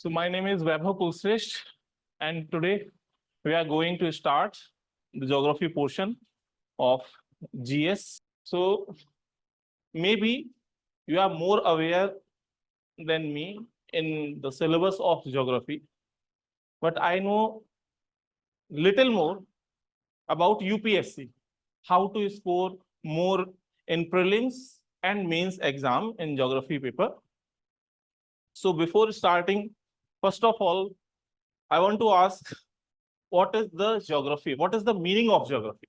So my name is Vaibhav Kulshrestha, and today we are going to start the geography portion of GS. So maybe you are more aware than me in the syllabus of geography, but I know little more about UPSC, how to score more in prelims and mains exam in geography paper. So before starting, first of all, I want to ask, what is the geography? What is the meaning of geography?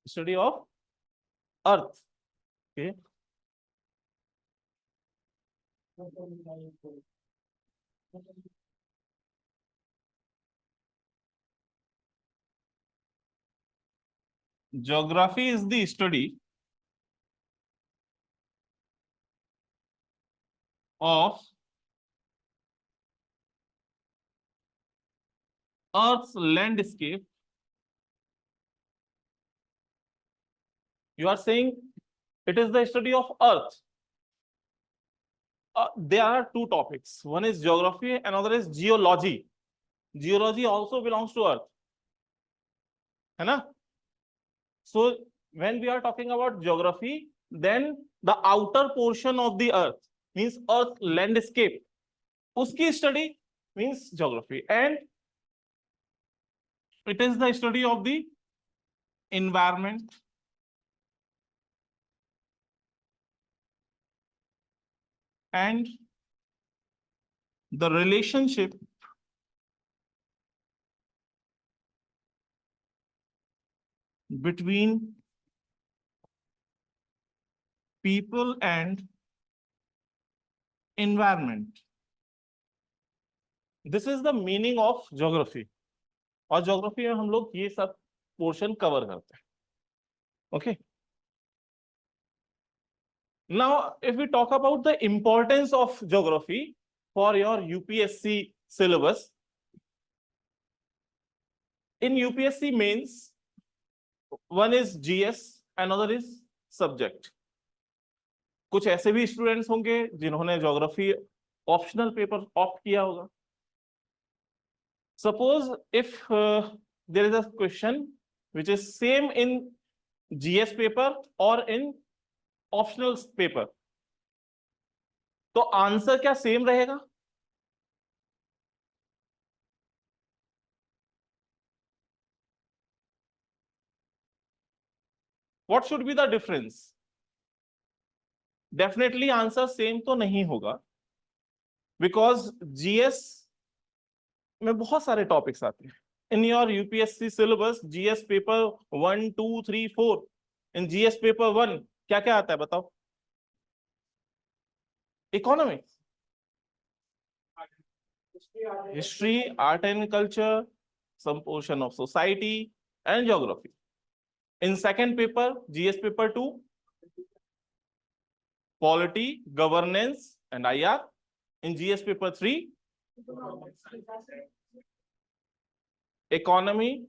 Study of Earth. Okay. Geography is the study of Earth's landscape. You are saying it is the study of Earth. There are two topics. One is geography, another is geology. Geology also belongs to Earth. है ना? So when we are talking about geography, then the outer portion of the Earth means Earth landscape. Uski study means geography, and it is the study of the environment, and the relationship between people and environment. This is the meaning of geography. और geography में हम लोग ये सब portion cover करते हैं. Okay. Now, if we talk about the importance of geography for your UPSC syllabus, in UPSC mains, one is GS, another is subject. कुछ ऐसे भी स्टूडेंट्स होंगे जिन्होंने ज्योग्राफी ऑप्शनल पेपर ऑप्ट किया होगा. Suppose if there is a question which is same in GS paper or in optional paper, तो answer क्या same रहेगा? What should be the difference? Definitely answer same तो नहीं होगा, because GS में बहुत सारे टॉपिक्स आते हैं. In your UPSC syllabus, GS paper 1, 2, 3, 4. In GS paper 1 क्या क्या आता है बताओ? Economics, history, art and culture, some portion of society, and geography. In second paper, GS paper 2, polity, governance, and IR. In GS paper 3, economy,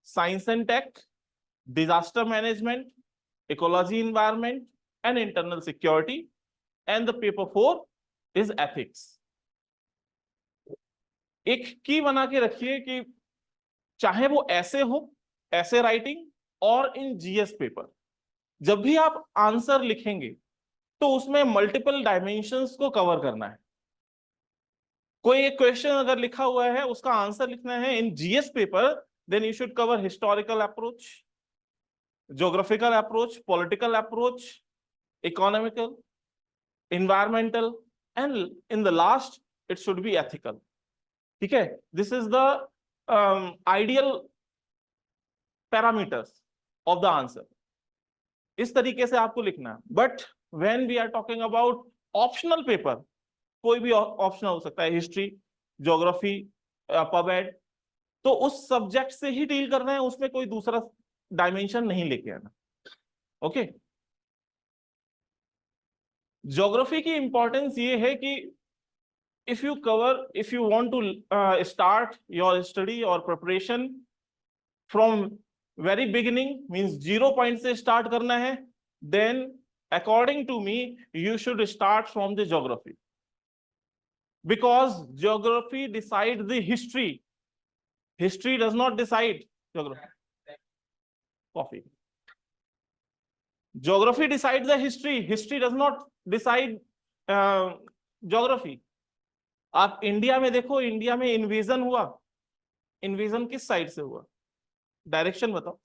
science and tech, disaster management, ecology, environment, and internal security. And the paper 4 is ethics. एक की बना के रखिए कि चाहे वो ऐसे हो, ऐसे राइटिंग, और इन जीएस पेपर, जब भी आप आंसर लिखेंगे तो उसमें मल्टीपल डायमेंशंस को कवर करना है. कोई एक क्वेश्चन अगर लिखा हुआ है, उसका आंसर लिखना है in GS paper, then you should cover historical approach, geographical approach, political approach, economical, environmental, and in the last it should be ethical. ठीक है? This is the ideal parameters of the answer. इस तरीके से आपको लिखना है. But when we are talking about optional paper, कोई भी ऑप्शन हो सकता है, हिस्ट्री, ज्योग्राफी, पबएड, तो उस सब्जेक्ट से ही डील करना है, उसमें कोई दूसरा डायमेंशन नहीं लेके आना. ओके. ज्योग्राफी की इंपॉर्टेंस ये है कि if you want to start your study or preparation from very beginning means 0 point से स्टार्ट करना है, then according to me you should start from the geography, because geography decide the history, history does not decide geography. Coffee, geography decide the history, history does not decide geography. आप India में देखो, India में invasion हुआ, invasion किस side से हुआ, direction बताओ।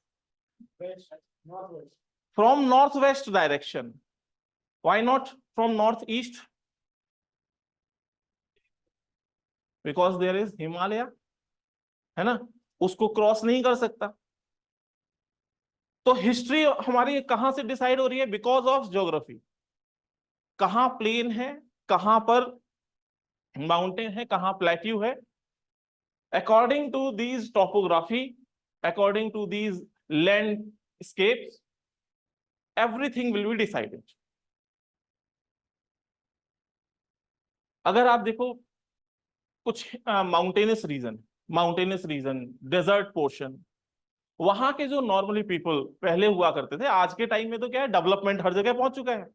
From north west direction, why not from north east, because there is Himalaya, है ना, उसको क्रॉस नहीं कर सकता। तो हिस्ट्री हमारी कहां से डिसाइड हो रही है, बिकॉज ऑफ ज्योग्राफी। कहां प्लेन है, कहां पर माउंटेन है, कहां प्लेट्यू है, according to these topography, according to these landscapes, everything will be decided. अगर आप देखो कुछ माउंटेनस रीजन, डेजर्ट पोर्शन, वहां के जो नॉर्मली पीपल पहले हुआ करते थे, आज के टाइम में तो क्या है, डेवलपमेंट हर जगह पहुंच चुका है।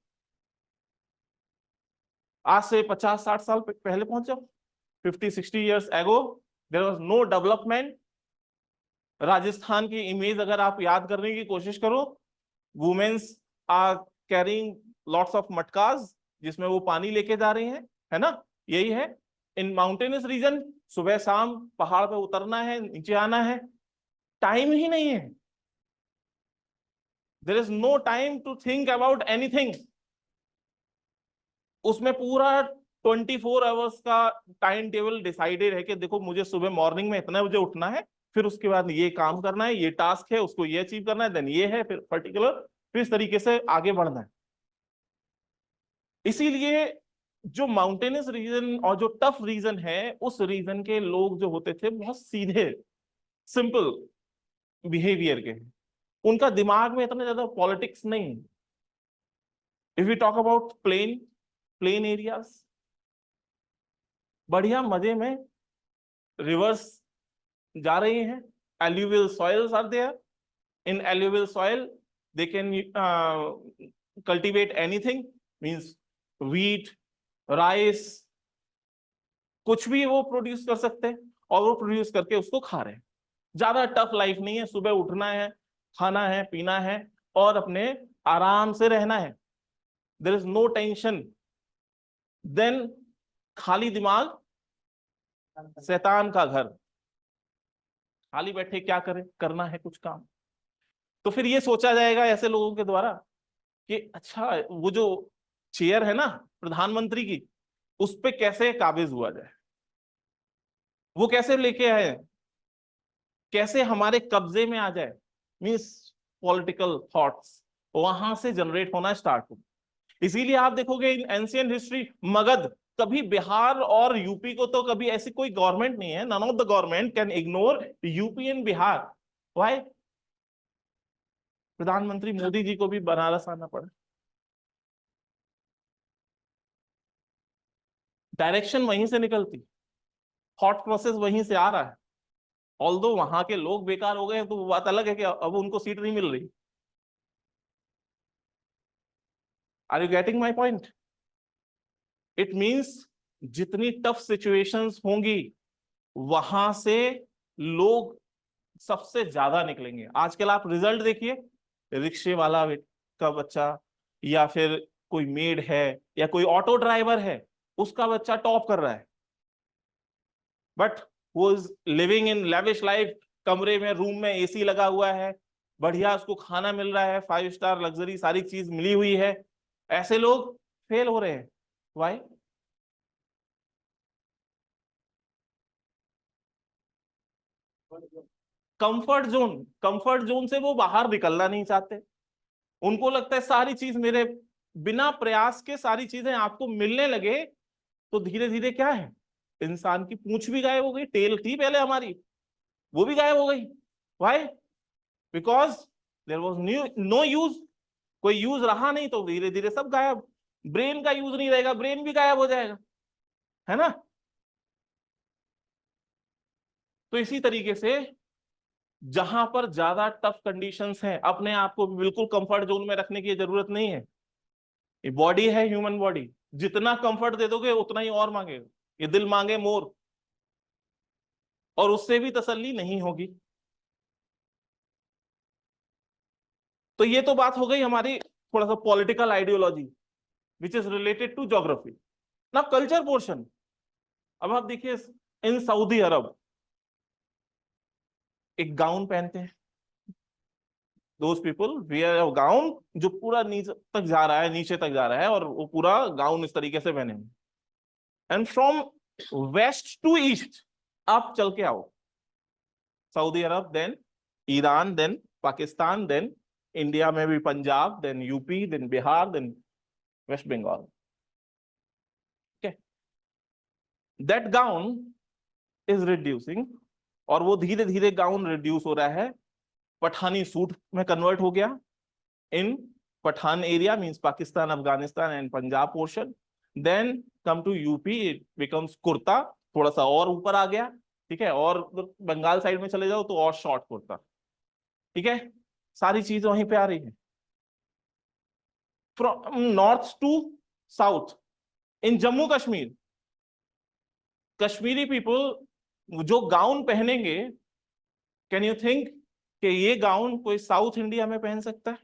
आज से 50-60 साल पहले पहुंच जाओ, 50-60 years ago there was no development। Rajasthan की इमेज अगर आप याद करने की कोशिश करो, women's are caring lots of मटकाज, जिसमें वो पानी लेके जा रही हैं, है ना, यही है। इन माउंटेनस रीजन सुबह शाम पहाड़ पे उतरना है, नीचे आना है, टाइम ही नहीं है। There is no time to think about anything. उसमें पूरा 24 आवर्स का टाइम टेबल डिसाइडेड है कि देखो मुझे सुबह मॉर्निंग में इतने बजे उठना है, फिर उसके बाद ये काम करना है, ये टास्क है, उसको ये अचीव करना है, देन ये है, फिर पर्टिकुलर, फिर इस तरीके से आगे बढ़ना है। इसीलिए जो माउंटेनस रीजन और जो टफ रीजन है, उस रीजन के लोग जो होते थे बहुत सीधे सिंपल बिहेवियर के, उनका दिमाग में इतना ज्यादा पॉलिटिक्स नहीं। If we talk about plain areas, बढ़िया मजे में रिवर्स जा रही हैं, alluvial soils are there, in alluvial soil they can cultivate anything, means wheat, rice, कुछ भी वो प्रोड्यूस कर सकते हैं, और वो प्रोड्यूस करके उसको खा रहे हैं। ज्यादा टफ लाइफ नहीं है, सुबह उठना है, खाना है, पीना है, और अपने आराम से रहना है, there is no tension. Then खाली दिमाग शैतान का घर, खाली बैठे क्या करें, करना है कुछ काम, तो फिर ये सोचा जाएगा ऐसे लोगों के द्वारा कि अच्छा वो जो चेयर है ना प्रधानमंत्री की, उस पे कैसे काबिज हुआ जाए, वो कैसे लेके आए, कैसे हमारे कब्जे में आ जाए, मींस पॉलिटिकल थॉट्स वहां से जनरेट होना स्टार्ट हो। इसीलिए आप देखोगे इन एंशिएंट हिस्ट्री, मगध, कभी बिहार और यूपी को तो कभी ऐसी कोई गवर्नमेंट नहीं है, none of the government can ignore UP and Bihar. Why? प्रधानमंत्री मोदी जी को भी बनारस आना पड़ा, डायरेक्शन वहीं से निकलती, थॉट प्रोसेस वहीं से आ रहा है। ऑल्दो वहां के लोग बेकार हो गए तो वो बात अलग है कि अब उनको सीट नहीं मिल रही। Are you getting my point? It means जितनी टफ सिचुएशंस होंगी वहां से लोग सबसे ज्यादा निकलेंगे। आजकल आप रिजल्ट देखिए, रिक्शे वाला का बच्चा, या फिर कोई मेड है, या कोई ऑटो ड्राइवर है, उसका बच्चा टॉप कर रहा है, बट वो is living in lavish life, कमरे में, रूम में एसी लगा हुआ है, बढ़िया उसको खाना मिल रहा है, 5 स्टार लग्जरी सारी चीज मिली हुई है, ऐसे लोग फेल हो रहे हैं। व्हाई? कंफर्ट जोन से वो बाहर निकलना नहीं चाहते। उनको लगता है सारी चीज मेरे, बिना प्रयास के सारी चीजें आपको मिलने लगे तो धीरे धीरे क्या है, इंसान की पूंछ भी गायब हो गई, टेल थी पहले हमारी, वो भी गायब हो गई। Why? Because there was no use, कोई यूज रहा नहीं, तो धीरे धीरे सब गायब। ब्रेन का यूज नहीं रहेगा, ब्रेन भी गायब हो जाएगा, है ना। तो इसी तरीके से जहां पर ज्यादा टफ कंडीशंस हैं, अपने आप को बिल्कुल कंफर्ट जोन में रखने की जरूरत नहीं है। ये बॉडी है, ह्यूमन बॉडी, जितना कंफर्ट दे दोगे उतना ही और मांगेगा। ये दिल मांगे मोर, और उससे भी तसल्ली नहीं होगी। तो ये तो बात हो गई हमारी थोड़ा सा political ideology which is related to geography. ना कल्चर पोर्शन, अब आप देखिए इन सऊदी अरब एक गाउन पहनते हैं, those people wear a gown जो पूरा नीचे तक जा रहा है, नीचे तक जा रहा है, और वो पूरा गाउन इस तरीके से पहने। And from west to east आप चल के आओ, Saudi Arab, then Iran, then Pakistan, then India में भी Punjab, then UP, then Bihar, then West Bengal. That gown is reducing, और वो धीरे धीरे गाउन रिड्यूस हो रहा है, पठानी सूट में कन्वर्ट हो गया। In Pathan area means Pakistan, Afghanistan and Punjab portion. Then come to UP, it becomes kurta, थोड़ा सा और ऊपर आ गया, ठीक है। और बंगाल साइड में चले जाओ तो और शॉर्ट कुर्ता, ठीक है। सारी चीज वहीं पे आ रही है। From north to south, in Jammu Kashmir, Kashmiri people जो गाउन पहनेंगे, कैन यू थिंक कि ये गाउन कोई साउथ इंडिया में पहन सकता है?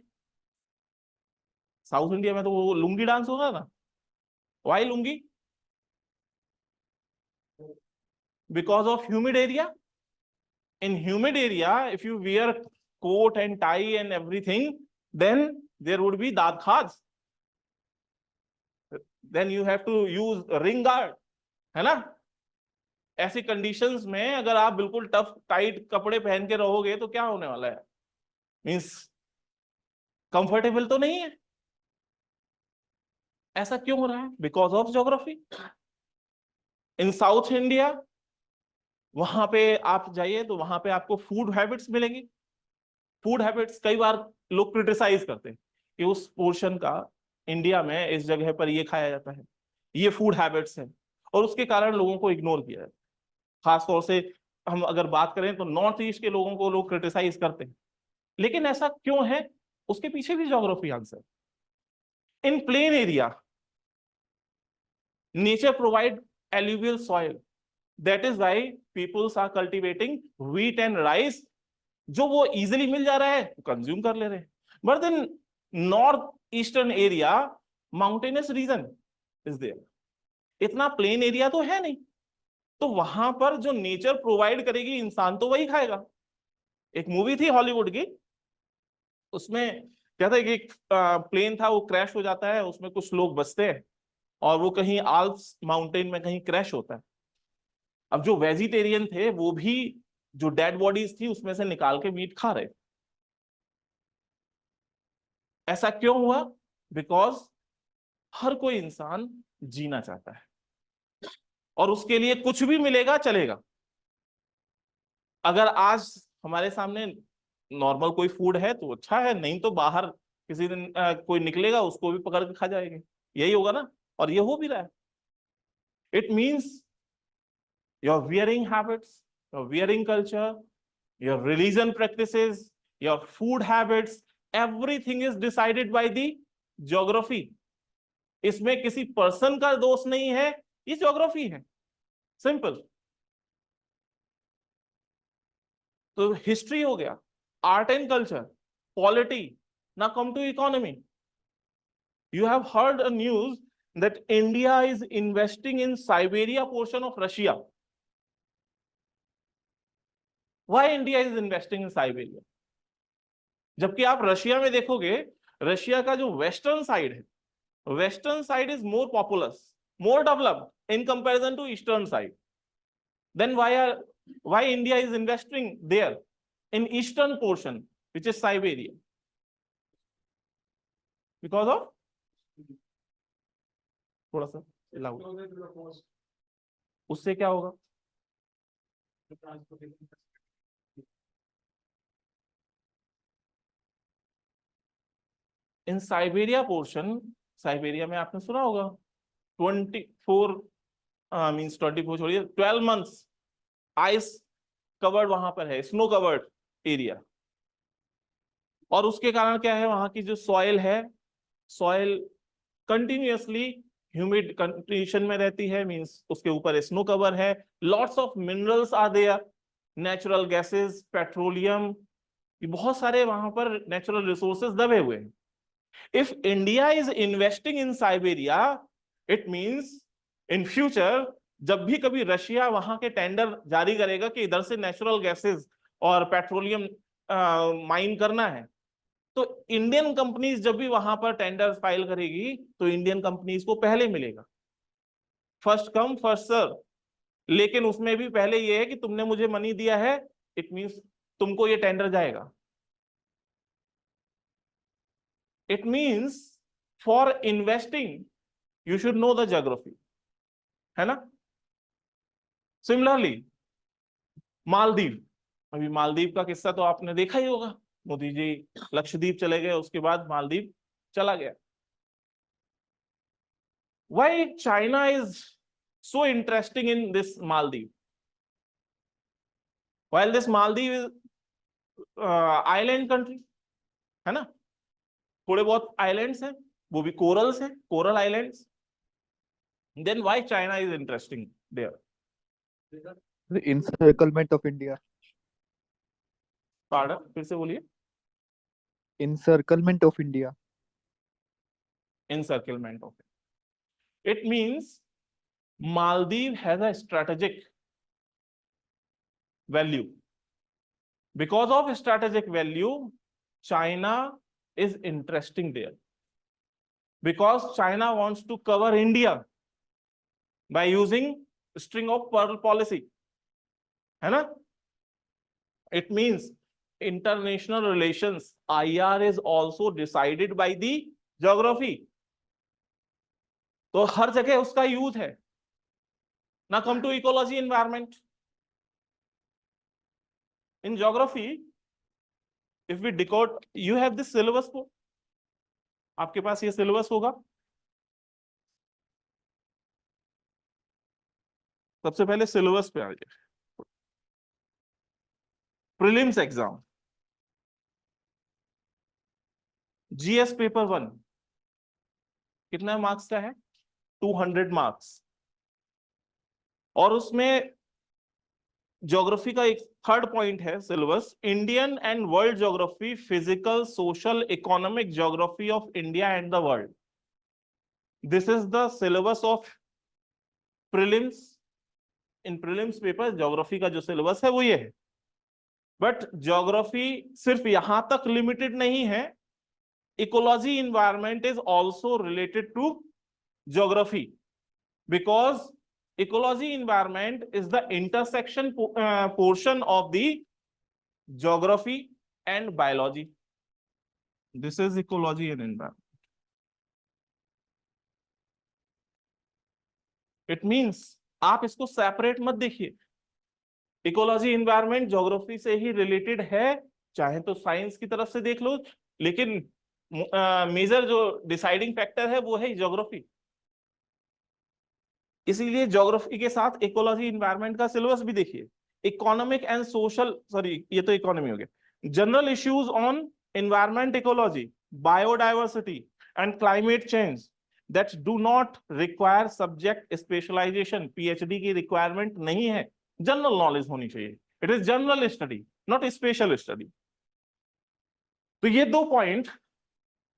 साउथ इंडिया में तो वो लुंगी डांस होगा ना। Why lungi? Because of humid area. in humid area, if you wear coat and tie and everything, then there would be daad khas, then you have to use ring guard, है ना। ऐसी conditions में अगर आप बिल्कुल tough tight कपड़े पहन के रहोगे तो क्या होने वाला है, मींस कंफर्टेबल तो नहीं है। ऐसा क्यों हो रहा है? Because of geography. In south India, वहां पे आप जाइए तो वहां पे आपको फूड हैबिट्स मिलेंगी। फूड हैबिट्स कई बार लोग क्रिटिसाइज करते हैं कि उस पोर्शन का इंडिया में इस जगह पर ये खाया जाता है, ये फूड हैबिट्स हैं, और उसके कारण लोगों को इग्नोर किया जाता है। खासतौर से हम अगर बात करें तो नॉर्थ ईस्ट के लोगों को लोग क्रिटिसाइज करते हैं, लेकिन ऐसा क्यों है? उसके पीछे भी geography answer. In plain area, nature provide alluvial soil, that is why peoples are cultivating wheat and rice, जो वो इजिली मिल जा रहा है कंज्यूम कर ले रहे हैं। But then north eastern area, mountainous region is there, इतना प्लेन एरिया तो है नहीं, तो वहां पर जो नेचर प्रोवाइड करेगी इंसान तो वही खाएगा। एक मूवी थी हॉलीवुड की, उसमें क्या था कि एक प्लेन था, वो क्रैश हो जाता है, उसमें कुछ लोग बचते हैं, और वो कहीं आल्प्स माउंटेन में कहीं क्रैश होता है। अब जो वेजिटेरियन थे वो भी जो डेड बॉडीज थी उसमें से निकाल के मीट खा रहे। ऐसा क्यों हुआ? बिकॉज हर कोई इंसान जीना चाहता है, और उसके लिए कुछ भी मिलेगा चलेगा। अगर आज हमारे सामने नॉर्मल कोई फूड है तो अच्छा है, नहीं तो बाहर किसी दिन कोई निकलेगा उसको भी पकड़ के खा जाएंगे। यही होगा ना, और ये हो भी रहा है। It means your wearing habits, your wearing culture, your religion practices, your food habits, everything is decided by the geography. इसमें किसी पर्सन का दोष नहीं है, ये ज्योग्राफी है, सिंपल। तो हिस्ट्री हो गया, आर्ट एंड कल्चर, पॉलिटी, ना come to economy. You have heard a news that India is investing in Siberia portion of Russia. Why India is investing in Siberia? जबकि आप रशिया में देखोगे, Russia का जो वेस्टर्न साइड है, western side is more populous, more developed in comparison to eastern side. Then why India is investing there in eastern portion, which is Siberia? Because of थोड़ा सा loud, उससे क्या होगा? इन साइबेरिया पोर्शन, साइबेरिया में आपने सुना होगा 24 means 24 छोड़िए 12 मंथ्स आइस कवर्ड वहां पर है, स्नो कवर्ड, एरिया। और उसके कारण क्या है, वहां की जो सॉइल है, सॉइल कंटिन्यूअसली ह्यूमिड कंडीशन में रहती है, मींस उसके ऊपर स्नो कवर है, lots of minerals are there, natural gases, petroleum, ये बहुत सारे वहां पर नेचुरल रिसोर्सेज दबे हुए हैं। If India is investing in Siberia, it means in future जब भी कभी रशिया वहां के टेंडर जारी करेगा कि इधर से नेचुरल गैसेस और पेट्रोलियम माइन करना है, तो इंडियन कंपनीज जब भी वहां पर टेंडर फाइल करेगी तो इंडियन कंपनीज को पहले मिलेगा, फर्स्ट कम फर्स्ट सर्व। लेकिन उसमें भी पहले ये है कि तुमने मुझे मनी दिया है, इट मींस तुमको ये टेंडर जाएगा। It means for investing you should know the geography, है ना। सिमिलरली मालदीव, अभी मालदीव का किस्सा तो आपने देखा ही होगा, मोदी जी लक्षद्वीप चले गए, उसके बाद मालदीव चला गया। Why China is so interesting in this Maldives? While this Maldives is island country, है ना, थोड़े बहुत islands हैं, वो भी corals हैं, coral islands. Then why China is interesting there? The encirclement of India. Pardon, फिर से बोलिए। Encirclement of India. Encirclement of it. It means Maldives has a strategic value. Because of strategic value, China is interesting there. Because China wants to cover India by using string of pearl policy, है ना। It means international relations, IR is also decided by the geography. तो हर जगह उसका use है ना। come to ecology environment, in geography if we decode, you have this syllabus book, आपके पास ये syllabus होगा। सबसे पहले सिलेबस पे आइए। प्रीलिम्स एग्जाम, जीएस पेपर 1 कितना मार्क्स का है, 200 मार्क्स। और उसमें ज्योग्राफी का एक थर्ड पॉइंट है syllabus, Indian and world geography, physical, social, economic geography of India and the world. This is the syllabus of prelims. In prelims paper geography का जो सिलेबस है वो ये है। बट ज्योग्राफी सिर्फ यहां तक लिमिटेड नहीं है, ecology environment is also related to geography, because ecology environment is the intersection portion of the geography and biology. This is ecology and environment. It means आप इसको सेपरेट मत देखिए, इकोलॉजी इन्वायरमेंट ज्योग्राफी से ही related है, चाहे तो science की तरफ से देख लो, लेकिन मेजर जो डिसाइडिंग फैक्टर है वो है ज्योग्राफी। इसीलिए ज्योग्राफी के साथ इकोलॉजी इन्वायरमेंट का सिलेबस भी देखिए। इकोनॉमिक एंड सोशल, सॉरी ये तो इकोनॉमी हो गया, general issues on environment, ecology, biodiversity and climate change that do not require subject specialization, PhD की रिक्वायरमेंट नहीं है, जनरल नॉलेज होनी चाहिए। It is general study not special study. तो ये दो point,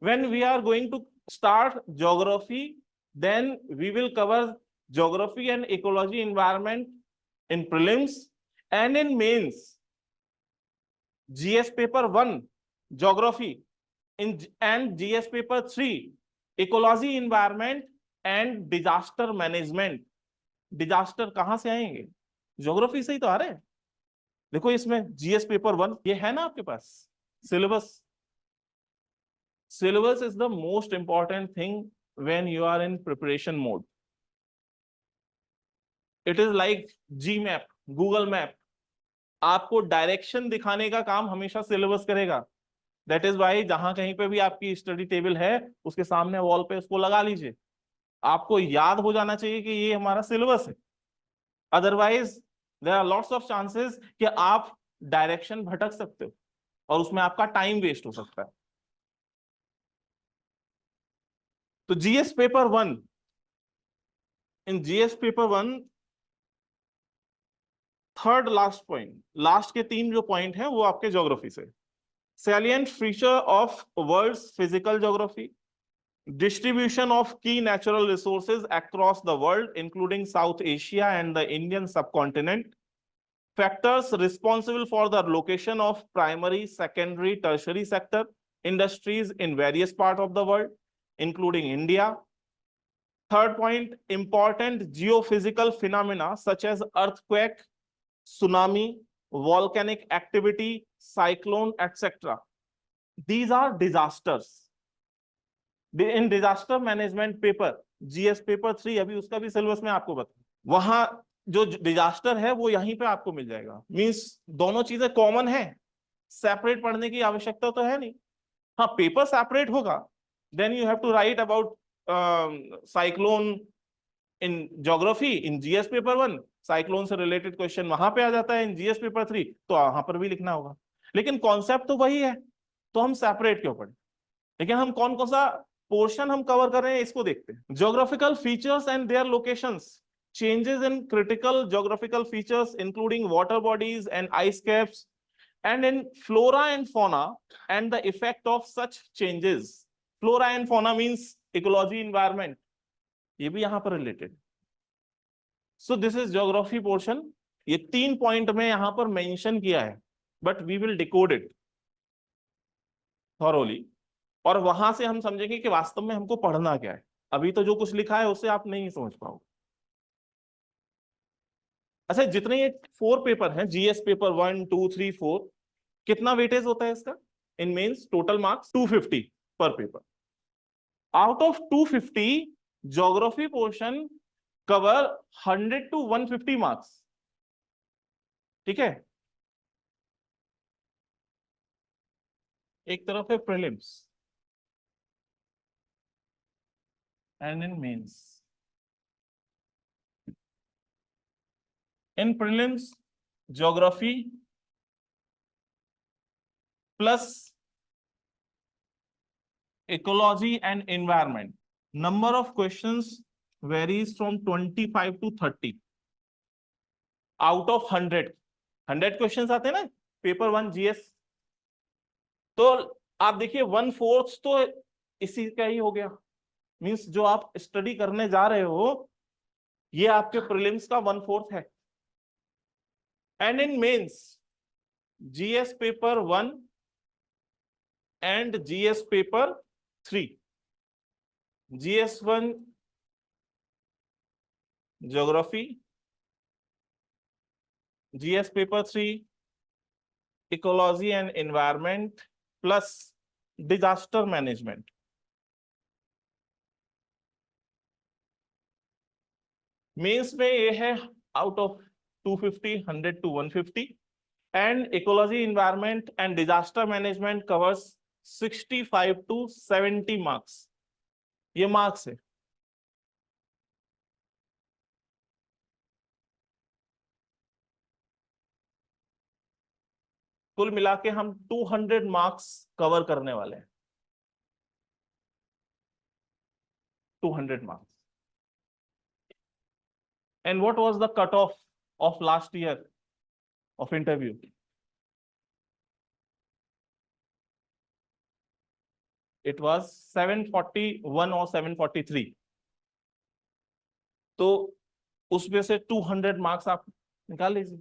when we are going to start geography, then we will cover geography and ecology environment in prelims, and in mains GS paper 1 geography in and GS paper 3 ecology environment and disaster management। Disaster कहां से आएंगे, geography से ही तो आ रहे हैं। देखो इसमें GS paper 1 ये है ना आपके पास syllabus. Syllabus is the most important thing when you are in preparation mode. It is like Gmap, Google Map, आपको डायरेक्शन दिखाने का काम हमेशा सिलेबस करेगा। That is why जहां कहीं पे भी आपकी स्टडी टेबल है उसके सामने वॉल पे उसको लगा लीजिए, आपको याद हो जाना चाहिए कि ये हमारा सिलेबस है। Otherwise there are lots of chances कि आप डायरेक्शन भटक सकते हो और उसमें आपका टाइम वेस्ट हो सकता है। तो GS paper 1, in GS paper 1 third last point, last के 3 जो पॉइंट हैं वो आपके ज्योग्राफी से। Salient feature of world's physical geography, distribution of key natural resources across the world, including South Asia and the Indian subcontinent, factors responsible for the location of primary, secondary, tertiary sector industries in various parts of the world, including India. Third point, important geophysical phenomena such as earthquake, tsunami, volcanic activity, cyclone, etc. These are disasters. In disaster management paper, GS paper 3, अभी उसका भी syllabus में आपको बता, वहां जो disaster है वो यहीं पे आपको मिल जाएगा। मींस दोनों चीजें कॉमन है, सेपरेट पढ़ने की आवश्यकता तो है नहीं। हाँ, पेपर सेपरेट होगा, then you have to write about cyclone in geography in GS paper 1, cyclone से रिलेटेड क्वेश्चन वहां पे आ जाता है इन जीएस पेपर 3, तो वहां पर भी लिखना होगा, लेकिन कॉन्सेप्ट तो वही है, तो हम सेपरेट क्यों पढ़े। लेकिन हम कौन कौन सा पोर्शन हम कवर कर रहे हैं इसको देखते हैं। Geographical features and their locations, changes in critical geographical features including water bodies and ice caps and in flora and fauna and the effect of such changes. Flora and fauna means ecology, environment, ये भी यहां पर related. So this is geography portion. ये 3 point में यहां पर mention किया है, but we will decode it thoroughly, और वहां से हम समझेंगे कि वास्तव में हमको पढ़ना क्या है। अभी तो जो कुछ लिखा है उससे आप नहीं समझ पाओगे। अच्छा, जितने ये 4 पेपर हैं, जीएस पेपर 1, 2, 3, 4, कितना वेटेज होता है इसका इन मेंस? टोटल मार्क्स 250 पर paper. Out of 250 geography portion cover 100 to 150 marks. ठीक है, एक तरफ है prelims and in mains. In prelims geography plus ecology and environment, number of questions varies from 25 to 30 out of 100 questions आते हैं ना paper 1 GS, तो आप देखिए 1/4 तो इसी का ही हो गया। मींस जो आप स्टडी करने जा रहे हो ये आपके प्रीलिम्स का 1/4 है। And in mains GS paper 1 and GS paper 3, GS1 geography, GS paper 3 ecology and environment plus disaster management. Mains में ये है out of 250, 100 to 150, and ecology, environment and disaster management covers 65 to 70 marks. ये marks है। कुल मिला के हम 200 marks cover करने वाले हैं, 200 marks. And what was the cut off last year of interview? It was 741 और 743। तो उसमें से 200 मार्क्स आप निकाल लीजिए।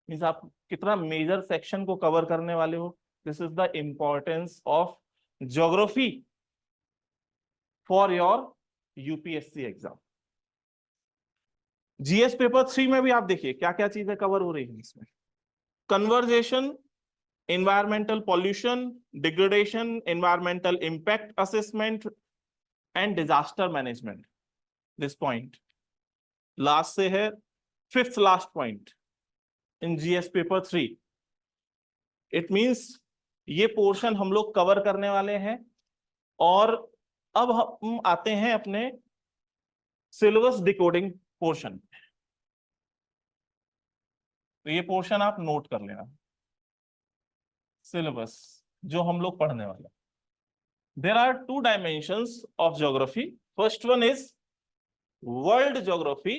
मीन्स आप कितना मेजर सेक्शन को कवर करने वाले हो। This is the importance of geography for your UPSC exam. GS paper 3 में भी आप देखिए क्या क्या चीजें कवर हो रही हैं इसमें। Conversation, environmental pollution, degradation, environmental impact assessment and disaster management. This point last से है 5th last point in GS paper 3. It means ये पोर्शन हम लोग कवर करने वाले हैं। और अब हम आते हैं अपने सिलेबस डिकोडिंग पोर्शन। तो ये पोर्शन आप नोट कर लेना। सिलेबस जो हम लोग पढ़ने वाले। There are two dimensions of geography. First one is world geography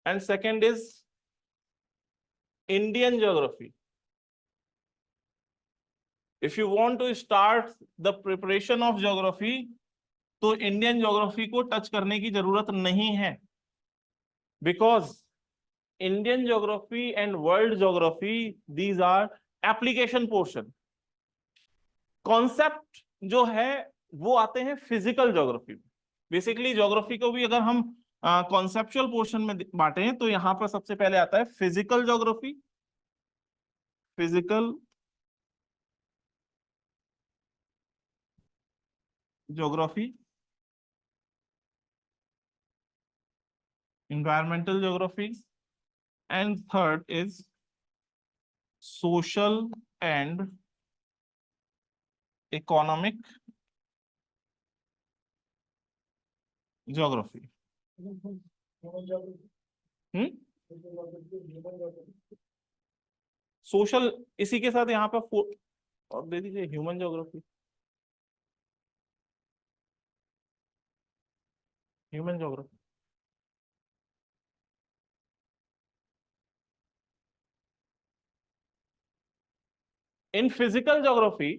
and second is Indian geography. If you want to start the preparation of geography, तो इंडियन ज्योग्राफी को टच करने की जरूरत नहीं है, because Indian geography and world geography these are application portion. Concept जो है वो आते हैं फिजिकल ज्योग्राफी में। बेसिकली ज्योग्राफी को भी अगर हम कॉन्सेप्चुअल पोर्शन में बांटे तो यहां पर सबसे पहले आता है physical geography, physical geography, environmental geography, and third is social and economic geography. Social इसी के साथ यहाँ पर और दे दीजिए human geography, human geography. In physical geography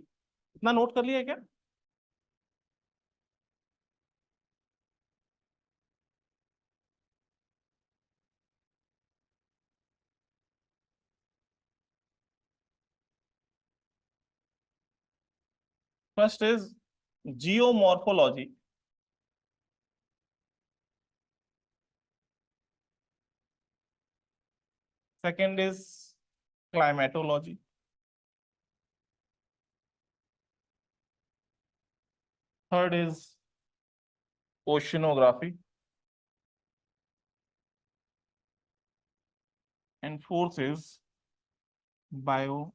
इतना नोट कर लिया क्या? First is geomorphology, second is climatology, third is oceanography, and fourth is biogeography.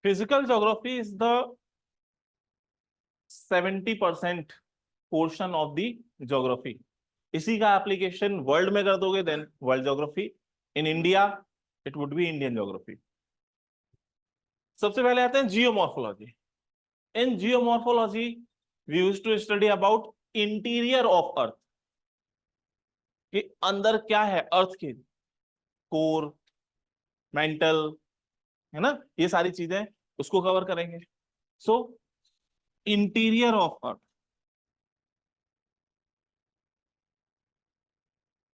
Physical geography is the 70% portion of the geography. इसी का एप्लीकेशन वर्ल्ड में कर दोगे then world geography, in India it would be Indian geography. सबसे पहले आते हैं geomorphology. In geomorphology we used to study about interior of earth, कि अंदर क्या है अर्थ के, कोर, मेंटल, है ना, ये सारी चीजें उसको कवर करेंगे। So interior of earth,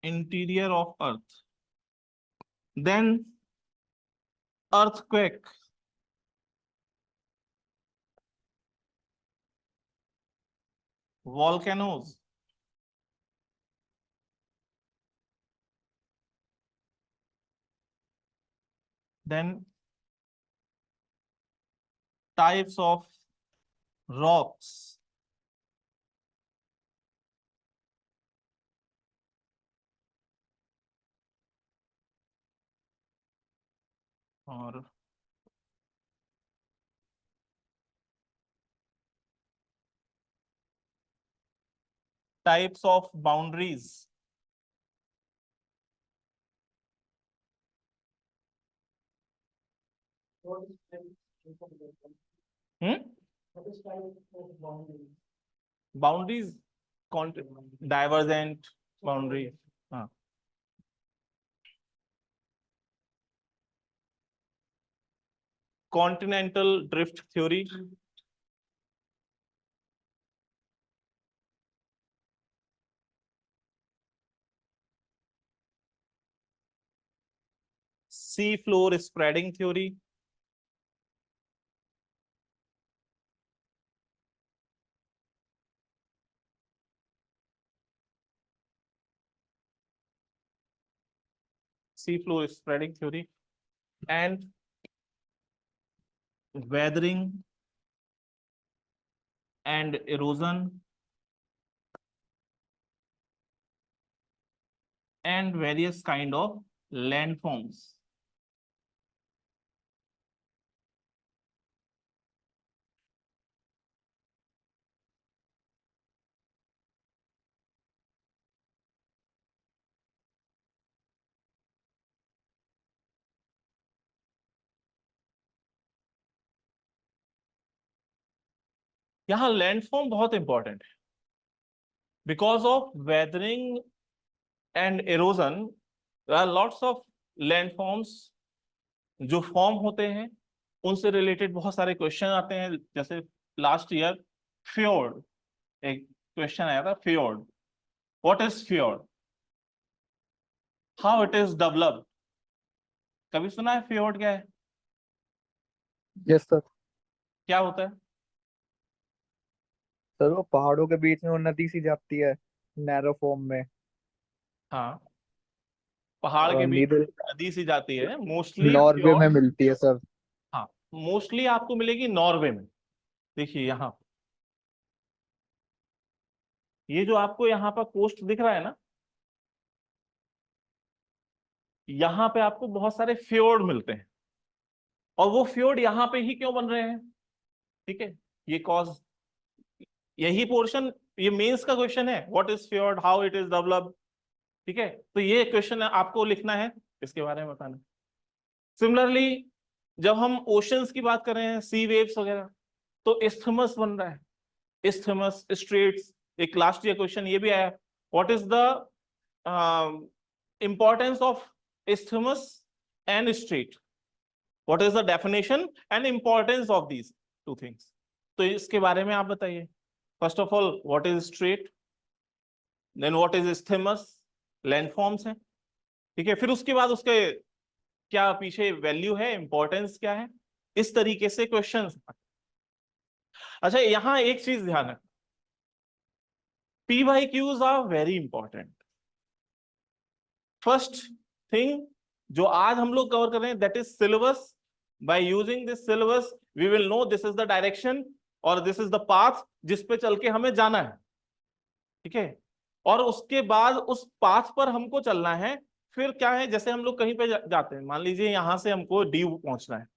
interior of earth, then earthquake, volcanoes, then types of rocks, or types of boundaries, hmm? Boundaries, divergent boundary, हाँ. Continental drift theory, sea floor spreading theory, sea floor spreading theory, and weathering and erosion and various kind of landforms. यहाँ landform बहुत important है because of weathering and halogen lots of landforms जो form होते हैं उनसे related बहुत सारे question आते हैं। जैसे लास्ट ईयर फ्योर्ड, एक क्वेश्चन आया था fjord, what is fjord, how it is developed. कभी सुना है फ्योर्ड क्या है? Yes sir. क्या होता है? सर वो पहाड़ों के बीच में वो नदी सी जाती है, नैरो फॉर्म में। हाँ, पहाड़ के बीच नीदर नदी सी जाती है मोस्टली नॉर्वे में फ्योर्ड। मिलती है सर। हाँ, मोस्टली आपको मिलेगी नॉर्वे में। देखिए यहाँ, ये जो आपको यहाँ पर कोस्ट दिख रहा है ना, यहाँ पे आपको बहुत सारे फ्योर्ड मिलते हैं। और वो फ्योर्ड यहाँ पे ही क्यों बन रहे हैं? ठीक है, ये कॉज, यही पोर्शन, ये मेंस का क्वेश्चन है, what is fjord, how it is developed. ठीक है, तो ये क्वेश्चन आपको लिखना है, इसके बारे में बताना। सिमिलरली जब हम ओशंस की बात कर रहे हैं, सी वेव्स वगैरह, तो इस्थमस बन रहा है, इस्थमस, स्ट्रेट्स। एक लास्ट ईयर क्वेश्चन ये भी आया, what is the importance of isthmus and strait, what is the definition and importance of these two things। तो इसके बारे में आप बताइए। First of all what is strait, then what is isthmus, landforms हैं। ठीक है, फिर उसके बाद उसके क्या पीछे वैल्यू है, इंपॉर्टेंस क्या है, इस तरीके से क्वेश्चंस। अच्छा, यहां एक चीज ध्यान रखना, P Y Qs are very important. First thing जो आज हम लोग कवर कर रहे हैं, that is syllabus. By using this syllabus we will know this is the direction और दिस इज द पाथ जिस पे चल के हमें जाना है। ठीक है, और उसके बाद उस पाथ पर हमको चलना है। फिर क्या है, जैसे हम लोग कहीं पे जाते हैं, मान लीजिए यहां से हमको डी पहुंचना है,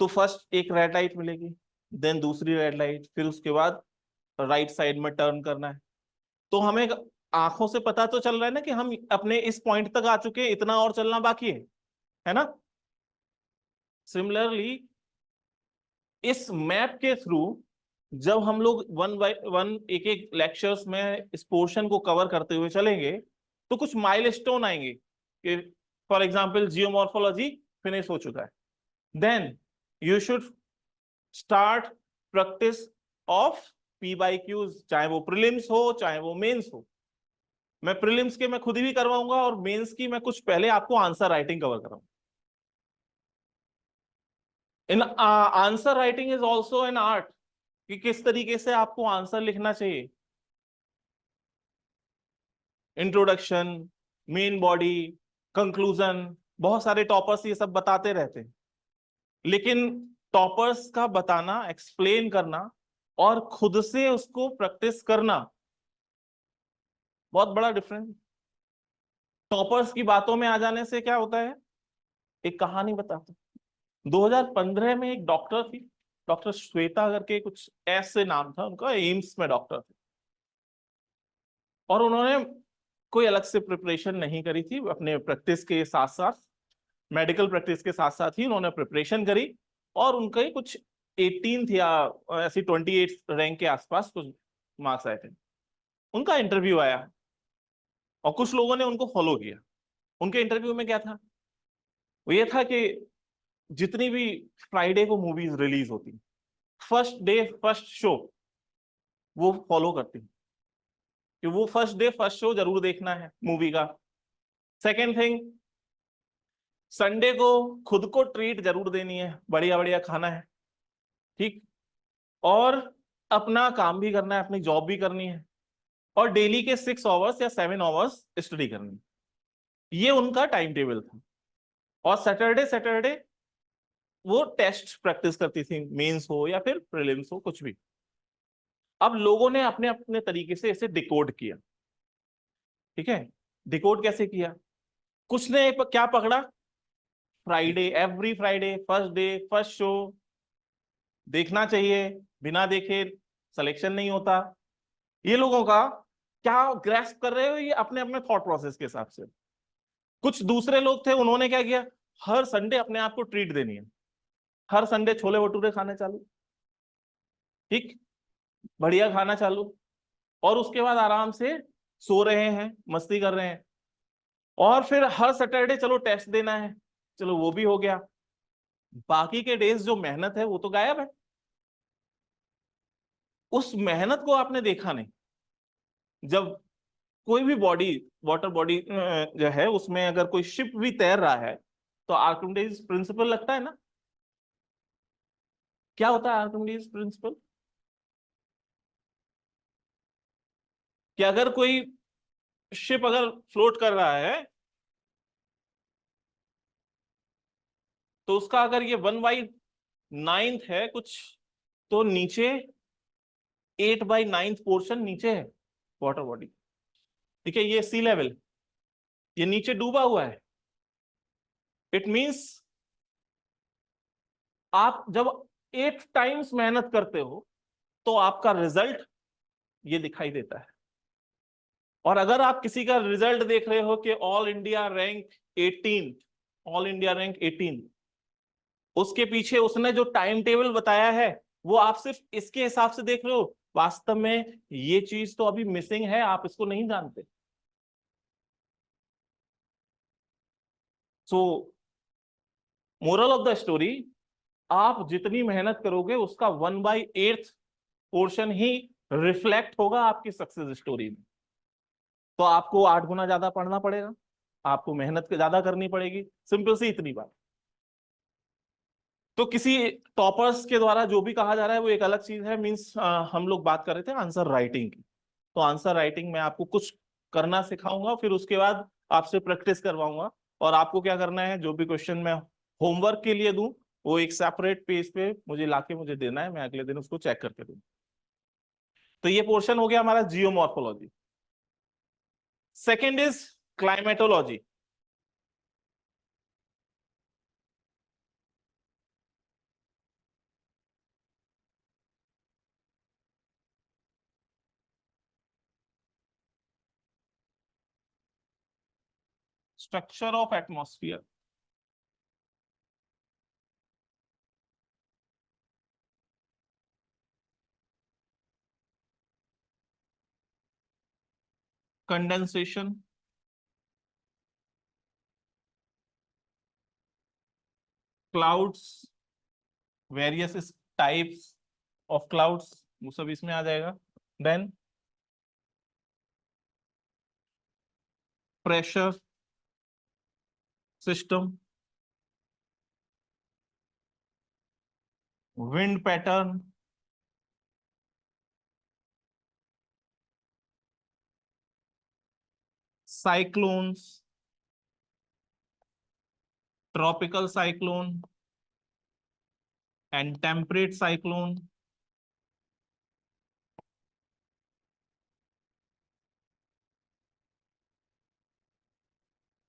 तो फर्स्ट एक रेड लाइट मिलेगी, देन दूसरी रेड लाइट, फिर उसके बाद राइट साइड में टर्न करना है। तो हमें आंखों से पता तो चल रहा है ना कि हम अपने इस पॉइंट तक आ चुके हैं, इतना और चलना बाकी है ना। सिमिलरली इस मैप के थ्रू जब हम लोग वन बाय वन एक एक लेक्चर्स में इस पोर्शन को कवर करते हुए चलेंगे, तो कुछ माइलस्टोन आएंगे कि फॉर एग्जांपल जियोमॉर्फोलॉजी फिनिश हो चुका है, then you should start practice of P Y Qs, चाहे वो प्रीलिम्स हो चाहे वो मेंस हो। मैं प्रीलिम्स के मैं खुद ही भी करवाऊंगा और मेंस की मैं कुछ पहले आपको आंसर राइटिंग कवर कराऊंगा। In answer writing is also an art, कि किस तरीके से आपको आंसर लिखना चाहिए। इंट्रोडक्शन, मेन बॉडी, कंक्लूजन, बहुत सारे टॉपर्स ये सब बताते रहते हैं, लेकिन टॉपर्स का बताना, एक्सप्लेन करना और खुद से उसको प्रैक्टिस करना, बहुत बड़ा डिफरेंस। टॉपर्स की बातों में आ जाने से क्या होता है, एक कहानी बताता हूं। 2015 में एक डॉक्टर थी, डॉक्टर श्वेता करके कुछ ऐसे नाम था उनका, एम्स में डॉक्टर थे, और उन्होंने कोई अलग से प्रिपरेशन नहीं करी थी, अपने प्रैक्टिस के साथ साथ, मेडिकल प्रैक्टिस के साथ साथ ही उन्होंने प्रिपरेशन करी, और उनका कुछ 18th या ऐसी 28 रैंक के आसपास कुछ मार्क्स आए थे। उनका इंटरव्यू आया और कुछ लोगों ने उनको फॉलो किया। उनके इंटरव्यू में क्या था, वो ये था कि जितनी भी फ्राइडे को मूवीज रिलीज होती, फर्स्ट डे फर्स्ट शो वो फॉलो करती, कि वो फर्स्ट डे फर्स्ट शो जरूर देखना है मूवी का। सेकेंड थिंग, संडे को खुद को ट्रीट जरूर देनी है, बढ़िया बढ़िया खाना है, ठीक, और अपना काम भी करना है, अपनी जॉब भी करनी है, और डेली के 6 आवर्स या 7 आवर्स स्टडी करनी है। ये उनका टाइम टेबल था। और सैटरडे सैटरडे वो टेस्ट प्रैक्टिस करती थी, मेंस हो या फिर प्रीलिम्स हो, कुछ भी। अब लोगों ने अपने अपने तरीके से इसे डिकोड किया। ठीक है, डिकोड कैसे किया? कुछ ने क्या पकड़ा, Friday, every Friday, first day, first show, देखना चाहिए, बिना देखे सिलेक्शन नहीं होता। ये लोगों का क्या ग्रैस्प कर रहे हो, ये अपने अपने थॉट प्रोसेस के हिसाब से। कुछ दूसरे लोग थे, उन्होंने क्या किया, हर संडे अपने आप को ट्रीट देनी है, हर संडे छोले भटूरे खाने चालू, ठीक, बढ़िया खाना चालू, और उसके बाद आराम से सो रहे हैं, मस्ती कर रहे हैं। और फिर हर सैटरडे चलो टेस्ट देना है, चलो वो भी हो गया। बाकी के डेज जो मेहनत है वो तो गायब है। उस मेहनत को आपने देखा नहीं। जब कोई भी बॉडी, वाटर बॉडी जो है, उसमें अगर कोई शिप भी तैर रहा है तो आर्किमिडीज प्रिंसिपल लगता है ना। क्या होता है आर्किमिडीज प्रिंसिपल? कि अगर कोई शिप अगर फ्लोट कर रहा है तो उसका अगर ये 1/9 है कुछ, तो नीचे 8/9 पोर्शन नीचे है वाटर बॉडी। ठीक है, ये सी लेवल, ये नीचे डूबा हुआ है। इट मींस आप जब 8 टाइम्स मेहनत करते हो तो आपका रिजल्ट ये दिखाई देता है। और अगर आप किसी का रिजल्ट देख रहे हो कि all India rank 18, all India rank 18, उसके पीछे उसने जो टाइम टेबल बताया है वो आप सिर्फ इसके हिसाब से देख रहे हो, वास्तव में ये चीज तो अभी मिसिंग है, आप इसको नहीं जानते। सो मोरल ऑफ द स्टोरी, आप जितनी मेहनत करोगे उसका 1/8 पोर्शन ही रिफ्लेक्ट होगा आपकी सक्सेस स्टोरी में। तो आपको 8 गुना ज्यादा पढ़ना पड़ेगा, आपको मेहनत ज्यादा करनी पड़ेगी, सिंपल सी इतनी बात। तो किसी टॉपर्स के द्वारा जो भी कहा जा रहा है वो एक अलग चीज है, मींस हम लोग बात कर रहे थे आंसर राइटिंग की। तो आंसर राइटिंग में आपको कुछ करना सिखाऊंगा, फिर उसके बाद आपसे प्रैक्टिस करवाऊंगा। और आपको क्या करना है, जो भी क्वेश्चन मैं होमवर्क के लिए दूं वो एक सेपरेट पेज पे मुझे लाके मुझे देना है, मैं अगले दिन उसको चेक करके दूं। तो ये पोर्शन हो गया हमारा geomorphology. Second is climatology. Structure of atmosphere, condensation, clouds, various types of clouds, वो सब इसमें आ जाएगा। Then pressure system, wind pattern, cyclones, tropical cyclone and temperate cyclone,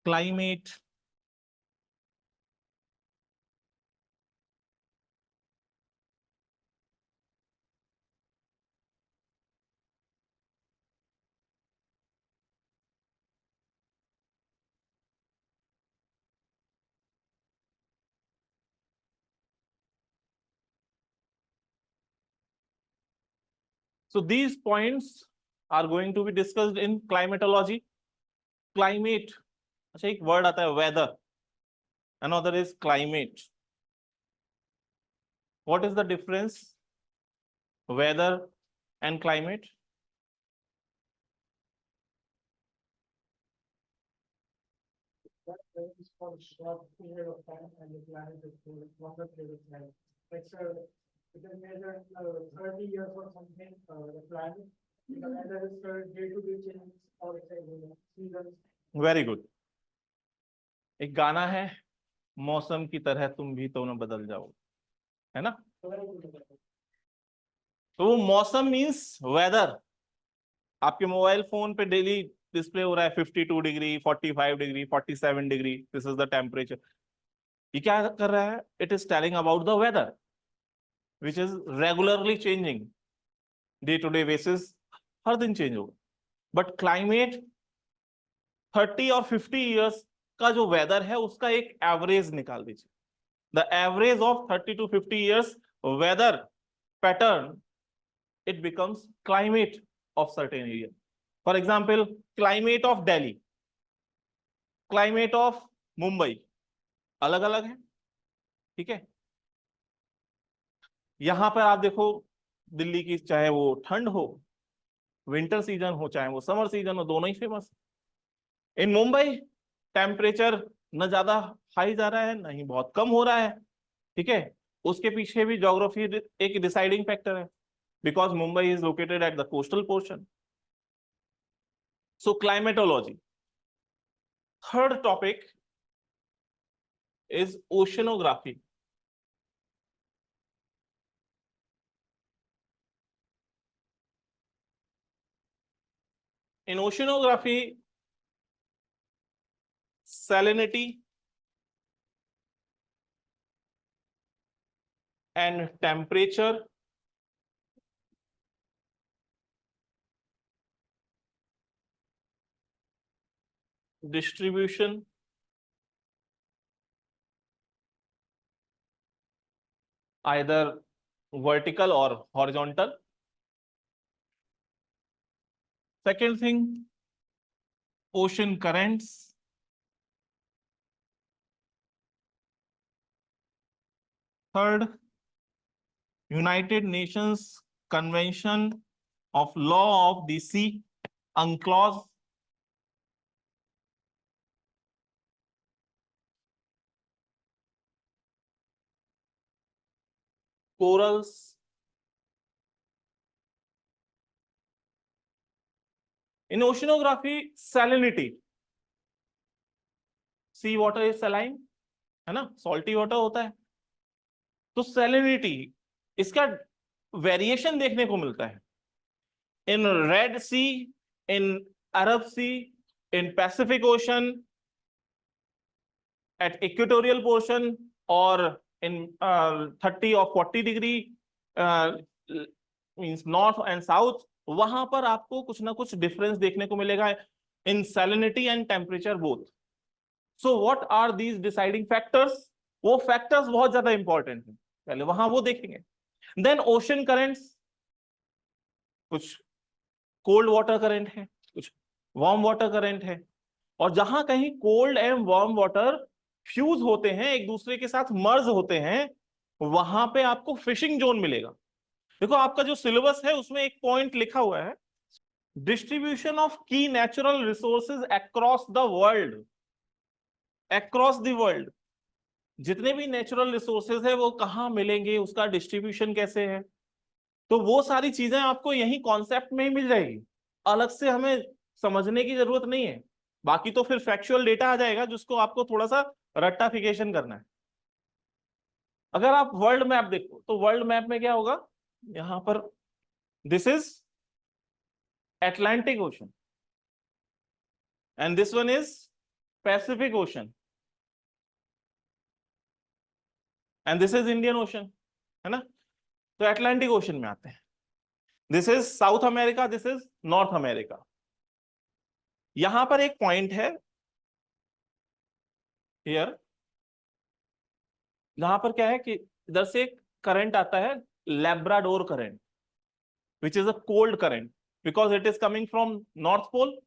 climate, so these points are going to be discussed in climatology. Climate, अच्छा एक word आता है weather, another is climate. What is the difference, weather and climate? Is for a short period of time and the planet is for a longer period of time. Like, so you can measure 30 years or something, the planet, the weather is day-to-day changes or say seasons. Very good. एक गाना है मौसम की तरह तुम भी तो न बदल जाओ, है ना। तो वो मौसम मीन्स वेदर। आपके मोबाइल फोन पे डेली डिस्प्ले हो रहा है 52 degree, 45 degree, 47 degree, this is the temperature. ये क्या कर रहा है? It is telling about the weather which is regularly changing, day to day basis, हर दिन चेंज होगा। बट क्लाइमेट 30 और 50 ईयर्स का जो वेदर है उसका एक एवरेज निकाल दीजिए। The average of 30 to 50 years weather pattern, it becomes climate of certain area. For example, climate of Delhi, climate of Mumbai अलग अलग है, ठीक है। यहां पर आप देखो दिल्ली की, चाहे वो ठंड हो, विंटर सीजन हो, चाहे वो समर सीजन हो, दोनों ही फेमस। इन मुंबई टेम्परेचर न ज्यादा हाई जा रहा है, न ही बहुत कम हो रहा है, ठीक है। उसके पीछे भी ज्योग्राफी एक डिसाइडिंग फैक्टर है, because Mumbai is located at the coastal portion. So climatology. Third topic is oceanography. In oceanography, salinity and temperature distribution either vertical or horizontal. Second thing, ocean currents. Third, United Nations Convention of Law of the Sea, UNCLOS. Corals. In oceanography, salinity. Sea water is saline, है ना, salty water होता है। तो salinity इसका variation देखने को मिलता है in Red Sea, in Arab Sea, in Pacific Ocean, at equatorial portion, और इन 30 और 40 degree means north and south, वहां पर आपको कुछ ना कुछ डिफरेंस देखने को मिलेगा in salinity and temperature both. So what are these deciding factors? वो फैक्टर्स बहुत ज्यादा इंपॉर्टेंट है, पहले वहां वो देखेंगे। देन ओशन करेंट्स, कुछ कोल्ड वाटर करंट है, कुछ वार्म वाटर करंट है, और जहां कहीं cold and warm water fuse होते हैं, एक दूसरे के साथ मर्ज होते हैं, वहां पे आपको फिशिंग जोन मिलेगा। देखो आपका जो सिलेबस है उसमें एक पॉइंट लिखा हुआ है, डिस्ट्रीब्यूशन ऑफ की natural resources across the world. Across the world जितने भी नेचुरल रिसोर्सेज है वो कहां मिलेंगे, उसका डिस्ट्रीब्यूशन कैसे है, तो वो सारी चीजें आपको यही कॉन्सेप्ट में ही मिल जाएगी, अलग से हमें समझने की जरूरत नहीं है। बाकी तो फिर फैक्चुअल डेटा आ जाएगा जिसको आपको थोड़ा सा रट्टाफिकेशन करना है। अगर आप वर्ल्ड मैप देखो तो वर्ल्ड मैप में क्या होगा, यहां पर this is Atlantic Ocean and this one is Pacific Ocean and this is Indian Ocean, है ना। तो Atlantic Ocean में आते हैं, this is south America, this is north America. यहां पर एक पॉइंट है हियर, जहां पर क्या है कि इधर से एक करंट आता है, Labrador current, which is a cold current because it is coming from north pole.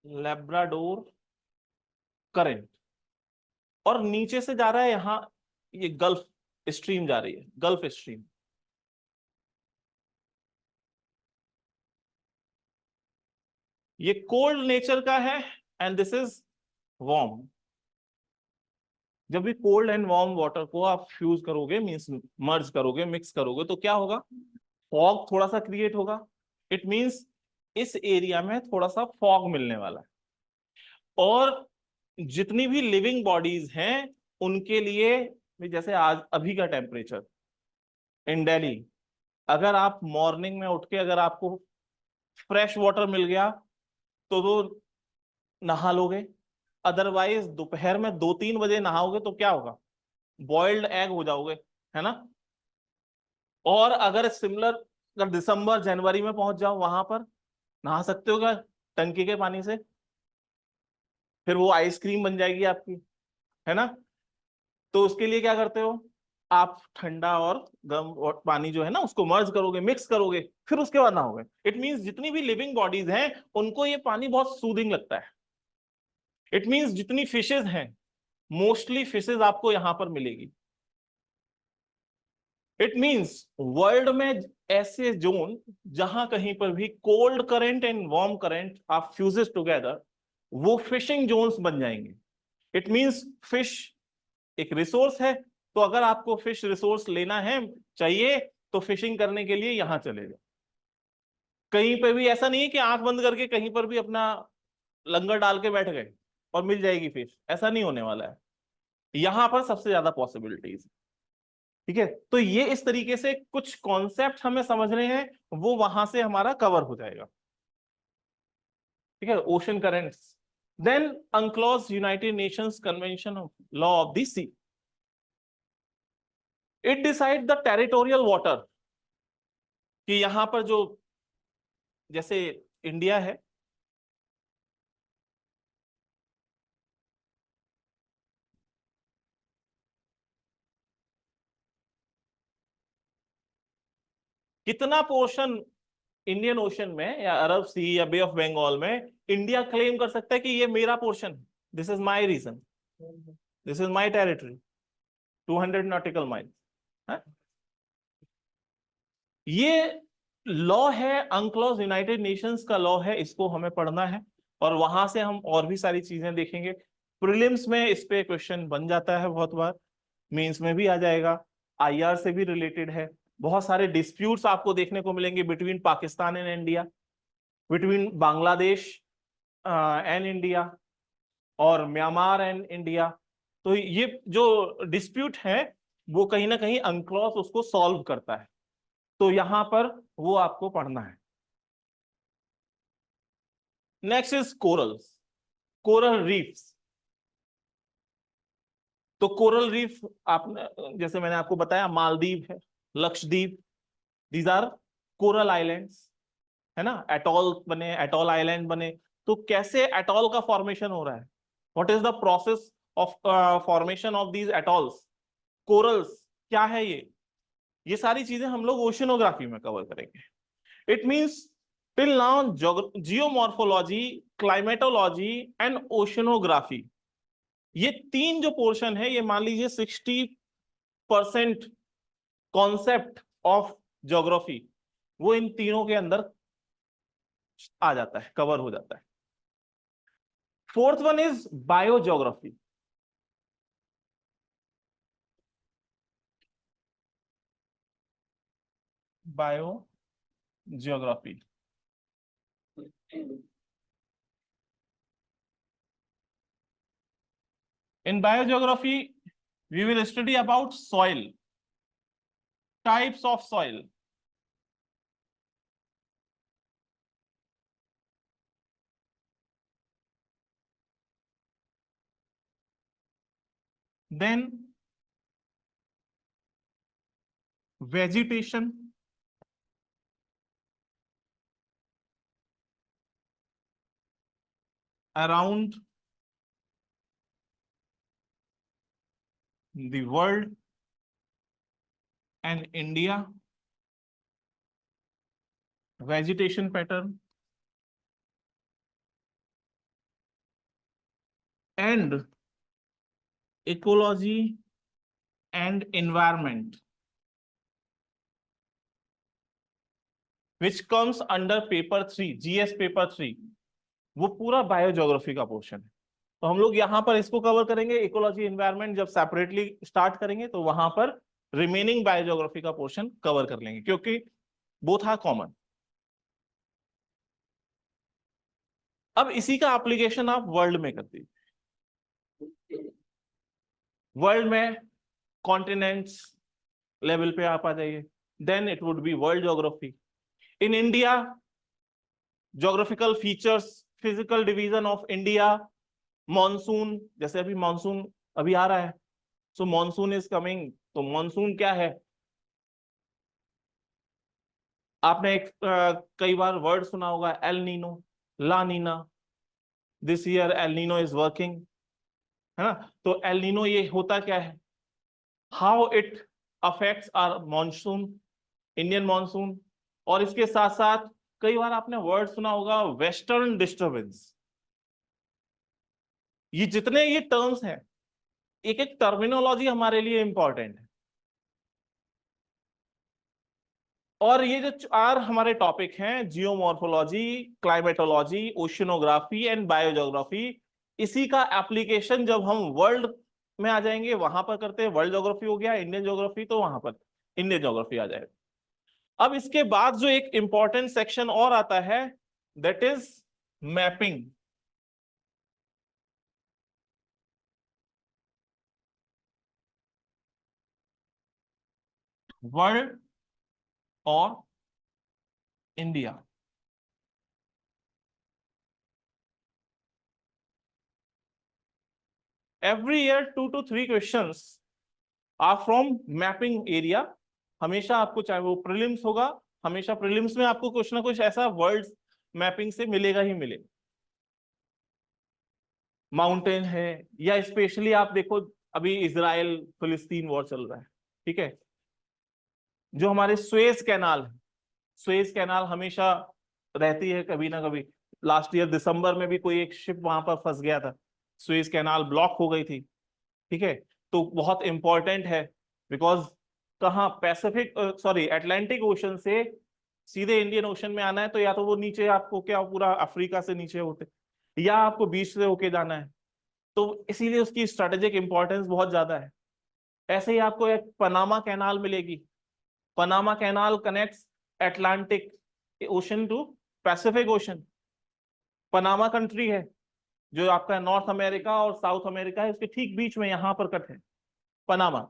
Labrador current, और नीचे से जा रहा है यहां, ये गल्फ स्ट्रीम जा रही है, गल्फ स्ट्रीम। ये कोल्ड नेचर का है एंड दिस इज वार्म। जब भी कोल्ड एंड वार्म वाटर को आप फ्यूज करोगे, मींस मर्ज करोगे, मिक्स करोगे, तो क्या होगा, फॉग थोड़ा सा क्रिएट होगा। इट मींस इस एरिया में थोड़ा सा फॉग मिलने वाला है। और जितनी भी लिविंग बॉडीज हैं उनके लिए भी, जैसे आज अभी का टेम्परेचर इन दिल्ली, अगर आप मॉर्निंग में उठ के अगर आपको फ्रेश वाटर मिल गया तो नहा लोगे, अदरवाइज दोपहर में 2-3 बजे नहाओगे तो क्या होगा, बॉइल्ड एग हो जाओगे, है ना। और अगर सिमिलर, अगर दिसंबर जनवरी में पहुंच जाओ वहां पर, नहा सकते हो क्या टंकी के पानी से, फिर वो आइसक्रीम बन जाएगी आपकी, है ना। तो उसके लिए क्या करते हो, आप ठंडा और गर्म और पानी जो है ना उसको मर्ज करोगे, मिक्स करोगे, फिर उसके बाद नहाओगे। इट मींस जितनी भी लिविंग बॉडीज हैं उनको ये पानी बहुत सूदिंग लगता है। इट मींस जितनी फिशेज हैं, मोस्टली फिशेज आपको यहां पर मिलेगी। इट मींस वर्ल्ड में ऐसे जोन जहां कहीं पर भी cold current and warm current आप फ्यूजेस टुगेदर, वो फिशिंग जोन्स बन जाएंगे। इट मींस फिश एक रिसोर्स है, तो अगर आपको फिश रिसोर्स लेना है, चाहिए, तो फिशिंग करने के लिए यहां चले जाओ। कहीं पर भी ऐसा नहीं है कि आंख बंद करके कहीं पर भी अपना लंगर डाल के बैठ गए और मिल जाएगी फिश, ऐसा नहीं होने वाला है। यहां पर सबसे ज्यादा पॉसिबिलिटीज, ठीक है। तो ये इस तरीके से कुछ कॉन्सेप्ट हमें समझने हैं, वो वहां से हमारा कवर हो जाएगा, ठीक है। Ocean currents, then UNCLOS United Nations convention of law of the sea, it decide the territorial water, कि यहां पर जो, जैसे इंडिया है, कितना पोर्शन इंडियन ओशन में या अरब सी या बे ऑफ बंगाल में इंडिया क्लेम कर सकता है कि ये मेरा portion, this is my region, this is my territory, 200 nautical mile. ये लॉ है, अनक्लॉज यूनाइटेड नेशंस का लॉ है, इसको हमें पढ़ना है, और वहां से हम और भी सारी चीजें देखेंगे। प्रीलिम्स में इस पे क्वेश्चन बन जाता है बहुत बार, मेंस में भी आ जाएगा, आईआर से भी रिलेटेड है। बहुत सारे डिस्प्यूट्स आपको देखने को मिलेंगे between Pakistan and India, between Bangladesh and India, और म्यांमार एंड इंडिया। तो ये जो डिस्प्यूट है वो कहीं ना कहीं अनक्लॉज उसको सॉल्व करता है, तो यहां पर वो आपको पढ़ना है। Next is corals, coral reefs. तो कोरल रीफ, आपने जैसे मैंने आपको बताया, मालदीव है, Lakshadweep, these are coral islands, है ना। एटॉल बने, एटॉल आइलैंड बने। तो कैसे एटॉल का फॉर्मेशन हो रहा है, what is the process of formation of these atolls, corals क्या है, ये सारी चीजें हम लोग ओशनोग्राफी में कवर करेंगे। It means till now geomorphology, climatology and oceanography, ये तीन जो पोर्शन है, ये मान लीजिए 60% कॉन्सेप्ट ऑफ ज्योग्राफी वो इन तीनों के अंदर आ जाता है, कवर हो जाता है। Fourth one is biogeography. Biogeography, in biogeography we will study about soil, types of soil, then vegetation, around the world and India, vegetation pattern, and ecology and environment, which comes under paper 3, GS paper 3, वो पूरा बायोज्योग्राफी का portion है। तो हम लोग यहां पर इसको कवर करेंगे। इकोलॉजी एनवायरनमेंट जब सेपरेटली स्टार्ट करेंगे तो वहां पर रिमेनिंग बायोज्योग्राफी का पोर्शन कवर कर लेंगे, क्योंकि बोथ आर कॉमन। अब इसी का एप्लीकेशन आप वर्ल्ड में कर दीजिए। वर्ल्ड में कॉन्टिनेंट्स लेवल पे आप आ जाइए, then it would be world geography. In India, geographical features, physical division of India, monsoon, जैसे अभी मॉनसून अभी आ रहा है, सो मॉनसून इज कमिंग, तो मॉनसून क्या है? आपने कई बार वर्ड सुना होगा, El Nino, La Nina, this year El Nino is working, है ना? तो एल नीनो ये होता क्या है, how it affects our monsoon, Indian monsoon. और इसके साथ साथ कई बार आपने वर्ड सुना होगा वेस्टर्न डिस्टर्बेंस। ये जितने ये टर्म्स हैं, एक एक टर्मिनोलॉजी हमारे लिए इंपॉर्टेंट है। और ये जो चार हमारे टॉपिक हैं, जियोमॉर्फोलॉजी, क्लाइमेटोलॉजी, ओशियनोग्राफी एंड बायोज्योग्राफी, इसी का एप्लीकेशन जब हम वर्ल्ड में आ जाएंगे वहां पर करते हैं। वर्ल्ड ज्योग्राफी हो गया, इंडियन ज्योग्राफी, तो वहां पर इंडियन ज्योग्राफी आ जाएगा। अब इसके बाद जो एक इंपॉर्टेंट सेक्शन और आता है, दैट इज मैपिंग। वर्ल्ड और India, every year 2 to 3 questions are from mapping area। हमेशा आपको, चाहे वो प्रीलिम्स होगा, हमेशा प्रीलिम्स में आपको कुछ ना कुछ ऐसा वर्ल्ड मैपिंग से मिलेगा ही मिलेगा। माउंटेन है, या स्पेशली आप देखो अभी इजराइल फिलिस्तीन वॉर चल रहा है, ठीक है, जो हमारे सुएज कैनाल है, सुएज कैनाल हमेशा रहती है कभी ना कभी। लास्ट ईयर दिसंबर में भी कोई एक शिप वहां पर फंस गया था, सुएज कैनाल ब्लॉक हो गई थी, ठीक है। तो बहुत इंपॉर्टेंट है, बिकॉज कहाँ पैसिफिक सॉरी अटलांटिक ओशन से सीधे इंडियन ओशन में आना है, तो या तो वो नीचे आपको क्या पूरा अफ्रीका से नीचे होते, या आपको बीच से होके जाना है, तो इसीलिए उसकी स्ट्रेटेजिक इंपॉर्टेंस बहुत ज्यादा है। ऐसे ही आपको एक पनामा कैनाल मिलेगी। Panama canal connects Atlantic Ocean to Pacific Ocean. Panama country है जो आपका नॉर्थ अमेरिका और साउथ अमेरिका है, उसके ठीक बीच में यहां पर कट है पनामा।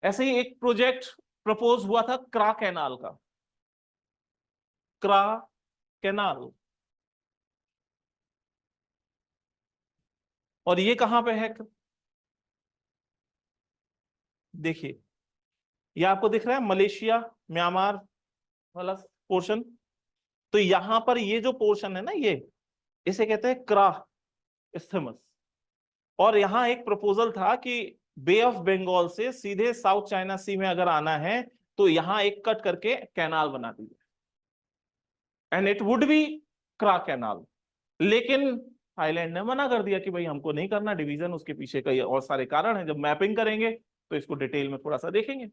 ऐसे ही एक प्रोजेक्ट प्रपोज हुआ था क्रा कैनाल का, क्रा कैनाल, और ये कहां पे है? देखिए, ये आपको दिख रहा है मलेशिया म्यांमार वाला पोर्शन। तो यहां पर ये जो पोर्शन है ना, ये इसे कहते हैं क्रा इस्थमस। और यहां एक प्रपोजल था कि बे ऑफ बंगाल से सीधे साउथ चाइना सी में अगर आना है तो यहां एक कट करके कैनाल बना दीजिए, and it would B Kra canal. लेकिन थाईलैंड ने मना कर दिया कि भाई हमको नहीं करना डिवीजन, उसके पीछे कई और सारे कारण हैं, जब मैपिंग करेंगे तो इसको डिटेल में थोड़ा सा देखेंगे।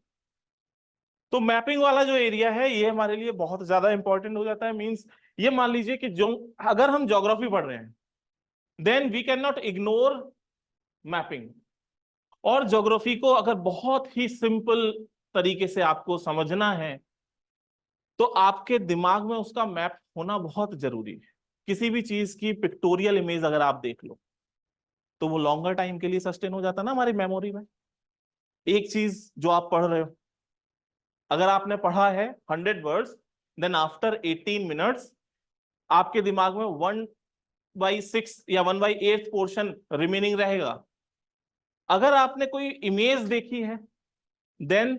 तो मैपिंग वाला जो एरिया है ये हमारे लिए बहुत ज्यादा इंपॉर्टेंट हो जाता है। मींस ये मान लीजिए कि जो अगर हम ज्योग्राफी पढ़ रहे हैं, then we can not ignore mapping. और ज्योग्राफी को अगर बहुत ही सिंपल तरीके से आपको समझना है तो आपके दिमाग में उसका मैप होना बहुत जरूरी है। किसी भी चीज की पिक्टोरियल इमेज अगर आप देख लो तो वो लॉन्गर टाइम के लिए सस्टेन हो जाता है ना हमारी मेमोरी में। एक चीज जो आप पढ़ रहे हो, अगर आपने पढ़ा है 100 वर्ड्स, देन आफ्टर 18 मिनट्स आपके दिमाग में 1/6 या 1/8 पोर्शन रिमेनिंग रहेगा। अगर आपने कोई इमेज देखी है, देन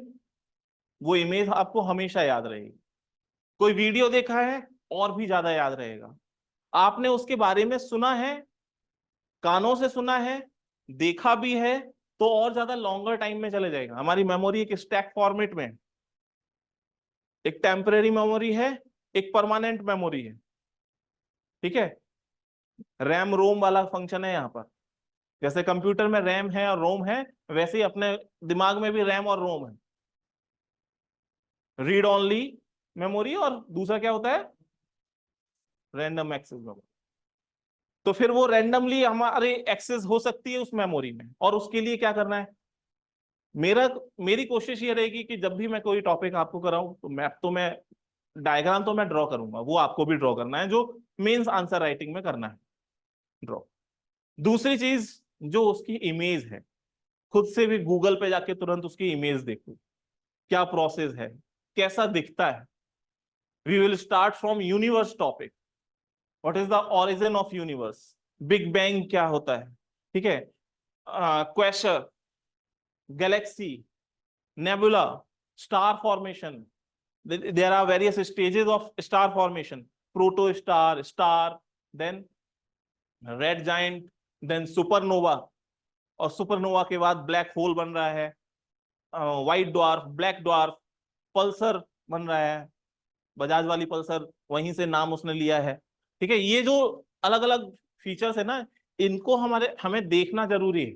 वो इमेज आपको हमेशा याद रहेगी। कोई वीडियो देखा है, और भी ज्यादा याद रहेगा। आपने उसके बारे में सुना है, कानों से सुना है, देखा भी है, तो और ज्यादा लॉन्गर टाइम में चले जाएगा। हमारी मेमोरी एक स्टैक फॉर्मेट में है, एक टेम्परेरी मेमोरी है, एक परमानेंट मेमोरी है, ठीक है। रैम रोम वाला फंक्शन है यहाँ पर। जैसे कंप्यूटर में रैम है और रोम है, वैसे ही अपने दिमाग में भी रैम और रोम है। रीड ओनली मेमोरी, और दूसरा क्या होता है, रैंडम एक्सेस मेमोरी। तो फिर वो रैंडमली हमारे एक्सेस हो सकती है उस मेमोरी में, और उसके लिए क्या करना है, मेरी कोशिश ये रहेगी कि जब भी मैं कोई टॉपिक आपको कराऊं तो मैप तो मैं, डायग्राम तो मैं ड्रॉ करूंगा, वो आपको भी ड्रॉ करना है, जो मेंस आंसर राइटिंग में करना है ड्रॉ। दूसरी चीज जो उसकी इमेज है, खुद से भी गूगल पे जाके तुरंत उसकी इमेज देखो, क्या प्रोसेस है, कैसा दिखता है। We will start from universe topic, what is the origin of universe, big bang क्या होता है, ठीक है, quasar, galaxy, nebula, star formation, there are various stages of star formation, proto star, star, then red giant, then supernova, और supernova के बाद black hole बन रहा है, white dwarf, black dwarf, Pulsar बन रहा है, बजाज वाली पल्सर, वहीं से नाम उसने लिया है, ठीक है। ये जो अलग अलग फीचर्स है ना, इनको हमें देखना जरूरी है।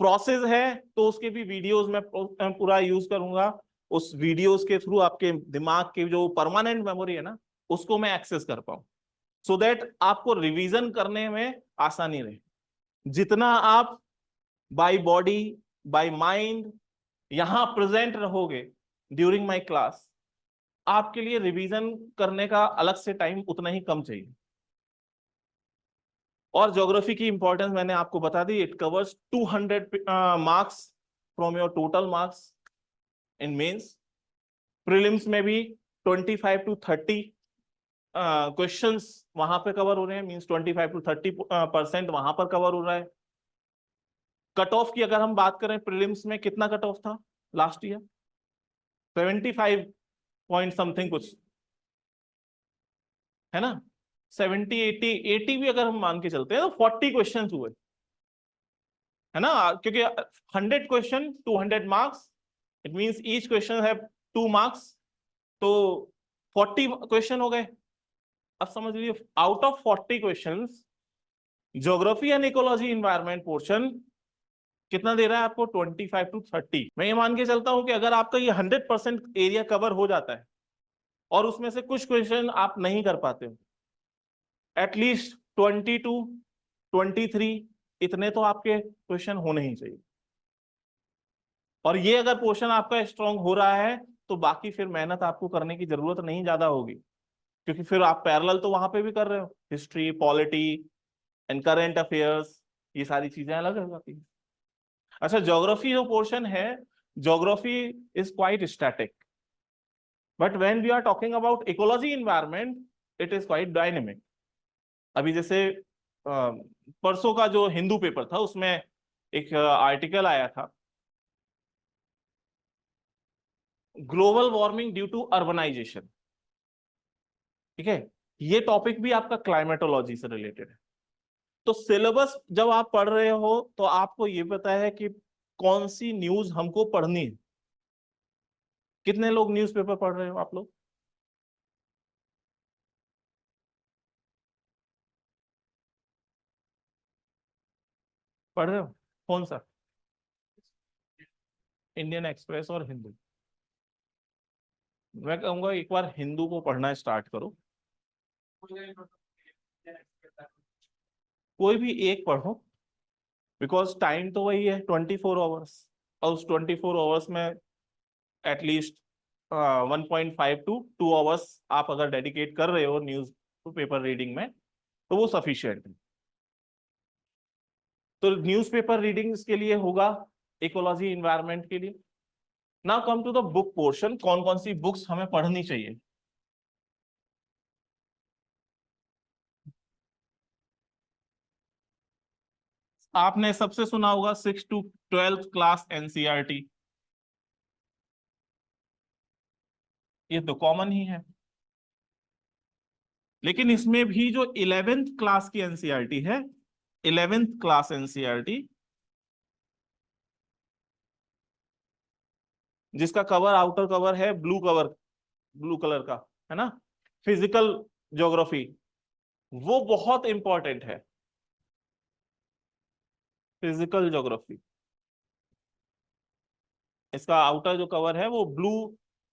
प्रोसेस है तो उसके भी वीडियोस में पूरा यूज करूंगा, उस वीडियोस के थ्रू आपके दिमाग की जो परमानेंट मेमोरी है ना, उसको मैं एक्सेस कर पाऊं, सो दैट आपको रिवीजन करने में आसानी रहे। जितना आप बाय बॉडी बाय माइंड यहां प्रेजेंट रहोगे ड्यूरिंग माय क्लास, आपके लिए रिवीजन करने का अलग से टाइम उतना ही कम चाहिए। और ज्योग्राफी की इंपॉर्टेंस मैंने आपको बता दी, it covers 200 marks from your total marks in mains. Prelims में भी 25 to 30 क्वेश्चंस वहां पे कवर हो रहे हैं, मींस 25 to 30% वहां पर कवर हो रहा है। कट ऑफ की अगर हम बात करें, प्रीलिम्स में कितना कट ऑफ था लास्ट ईयर, 75 पॉइंट समथिंग कुछ है ना, 70 80 भी अगर हम मान के चलते हैं तो 40 क्वेश्चंस हुए, है ना, क्योंकि 100 question 200 marks, it means each question है 2 मार्क्स, तो 40 क्वेश्चन हो गए। अब समझ लीजिए out of 40 questions geography and ecology environment portion कितना दे रहा है आपको, 25 to 30। मैं ये मान के चलता हूं कि अगर आपका ये 100% एरिया कवर हो जाता है और उसमें से कुछ क्वेश्चन आप नहीं कर पाते हो, एटलीस्ट 20 to 23 इतने तो आपके क्वेश्चन होने ही चाहिए। और ये अगर पोर्शन आपका स्ट्रांग हो रहा है तो बाकी फिर मेहनत आपको करने की जरूरत नहीं ज्यादा होगी, क्योंकि फिर आप पैरेलल तो वहां पे भी कर रहे हो, history, polity and current affairs, ये सारी चीजें अलग हो जाती है। अच्छा, ज्योग्राफी जो पोर्शन है, geography is quite static, but when we are talking about ecology environment, it is quite dynamic. अभी जैसे परसों का जो हिंदू पेपर था, उसमें एक आर्टिकल आया था, global warming due to urbanization, ठीक है। ये टॉपिक भी आपका क्लाइमेटोलॉजी से रिलेटेड है। तो सिलेबस जब आप पढ़ रहे हो तो आपको ये पता है कि कौन सी न्यूज हमको पढ़नी है। कितने लोग न्यूज़पेपर पढ़ रहे हो आप लोग? पढ़ रहे हो कौन सा? इंडियन एक्सप्रेस और हिंदू। मैं कहूंगा एक बार हिंदू को पढ़ना स्टार्ट करो, कोई भी एक पढ़ो, बिकॉज टाइम तो वही है 24 आवर्स, और उस 24 आवर्स में एटलीस्ट 1.5 to 2 आवर्स आप अगर डेडिकेट कर रहे हो न्यूज पेपर रीडिंग में, तो वो सफिशिएंट है। तो न्यूज़पेपर रीडिंग्स के लिए होगा, इकोलॉजी एनवायरनमेंट के लिए। Now come to the book portion, कौन कौन सी बुक्स हमें पढ़नी चाहिए। आपने सबसे सुना होगा 6 to 12th क्लास एनसीईआरटी, ये तो कॉमन ही है। लेकिन इसमें भी जो 11th क्लास की एनसीईआरटी है, 11th क्लास एनसीईआरटी, जिसका कवर, आउटर कवर है ब्लू कवर, ब्लू कलर का, है ना, फिजिकल ज्योग्राफी, वो बहुत इंपॉर्टेंट है। फिजिकल ज्योग्राफी, इसका आउटर जो कवर है वो ब्लू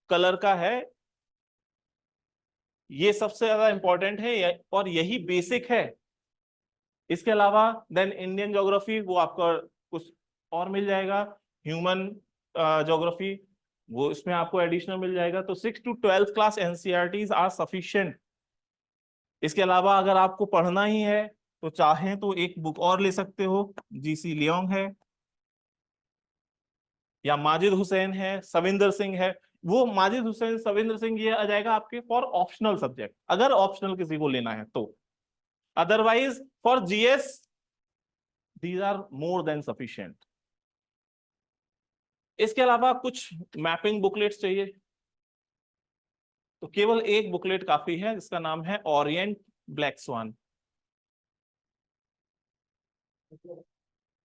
कलर का है, ये सबसे ज्यादा इंपॉर्टेंट है और यही बेसिक है। इसके अलावा देन इंडियन ज्योग्राफी, वो आपका कुछ और मिल जाएगा, ह्यूमन ज्योग्राफी, वो इसमें आपको एडिशनल मिल जाएगा। तो 6 to 12th class NCERTs are sufficient. इसके अलावा अगर आपको पढ़ना ही है तो चाहें तो एक बुक और ले सकते हो, जीसी लियोंग है या माजिद हुसैन है, सविंदर सिंह है। वो माजिद हुसैन, सविंदर सिंह ये आ जाएगा आपके फॉर ऑप्शनल सब्जेक्ट, अगर ऑप्शनल किसी को लेना है तो। Otherwise for GS these are more than sufficient. इसके अलावा कुछ मैपिंग बुकलेट्स चाहिए, तो केवल एक बुकलेट काफी है जिसका नाम है Orient black swan.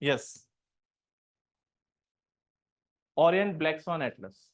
Yes, Orient black swan Atlas.